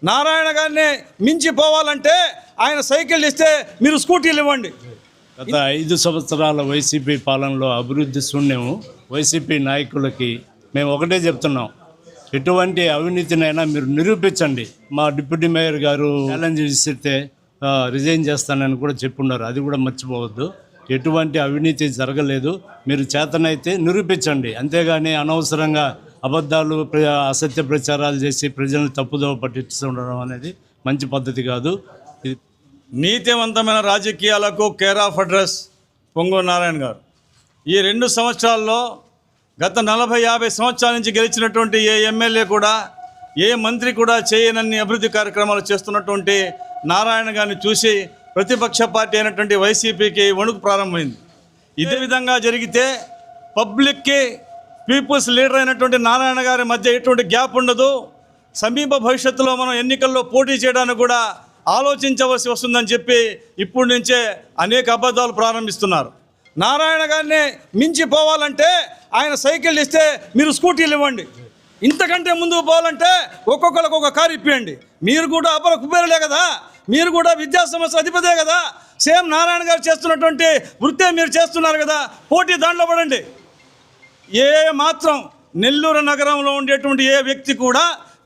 నారాయణ గారిని మించిపోవాలంటే ఆయన సైకిల్ ఇస్తే మీరు స్కూటీలు ఇవ్వండి. గత 5 సంవత్సరాల వైసీపీ పాలనలో అభివృద్ధి శూన్యము. వైసీపీ నాయకులకి మేము ఒకటే చెప్తున్నాం, ఎటువంటి అవినీతినైనా మీరు నిరూపించండి. మా డిప్యూటీ మేయర్ గారు ఛాలెంజ్ ఇస్తే రిజైన్ చేస్తానని కూడా చెప్పున్నారు, అది కూడా మర్చిపోవద్దు. ఎటువంటి అవినీతి జరగలేదు, మీరు చేతనైతే నిరూపించండి. అంతేగాని అనవసరంగా అబద్ధాలు అసత్య ప్రచారాలు చేసి ప్రజలను తప్పుదోవ పట్టించడం అనేది మంచి పద్ధతి కాదు. నీతివంతమైన రాజకీయాలకు care of address Ponguru Narayana గారు. ఈ 2 సంవత్సరాల్లో గత 40-50 సంవత్సరాల నుంచి గెలిచినటువంటి ఏ ఎమ్మెల్యే కూడా, ఏ మంత్రి కూడా చేయనన్ని అభివృద్ధి కార్యక్రమాలు చేస్తున్నటువంటి నారాయణ గారిని చూసి ప్రతిపక్ష పార్టీ అయినటువంటి వైసీపీకి వణుకు ప్రారంభమైంది. ఇదే విధంగా జరిగితే పబ్లిక్కి పీపుల్స్ లీడర్ అయినటువంటి నారాయణ గారి మధ్య ఎటువంటి గ్యాప్ ఉండదు. సమీప భవిష్యత్తులో మనం ఎన్నికల్లో పోటీ చేయడానికి కూడా ఆలోచించవలసి వస్తుందని చెప్పి ఇప్పటి నుంచే అనేక అబద్ధాలు ప్రారంభిస్తున్నారు. నారాయణ గారిని మించిపోవాలంటే ఆయన సైకిల్ ఇస్తే మీరు స్కూటీలు ఇవ్వండి. ఇంతకంటే ముందుకు పోవాలంటే ఒక్కొక్కరికి ఒక కారు ఇప్పియండి. మీరు కూడా అపర కుబేరులే కదా, మీరు కూడా విద్యా సంస్థ అధిపతే కదా, సేమ్ నారాయణ గారు చేస్తున్నటువంటి వృత్తే మీరు చేస్తున్నారు కదా, పోటీ దాంట్లో పడండి. ఏ మాత్రం నెల్లూరు నగరంలో ఉండేటువంటి ఏ వ్యక్తి కూడా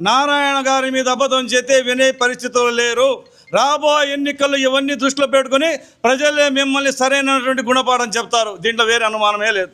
నారాయణ గారి మీద అబద్ధం చేస్తే వినే పరిస్థితులు లేరు. రాబోయే ఎన్నికల్లో ఇవన్నీ దృష్టిలో పెట్టుకుని ప్రజలే మిమ్మల్ని సరైనటువంటి గుణపాఠం చెప్తారు. దీంట్లో వేరే అనుమానమే లేదు.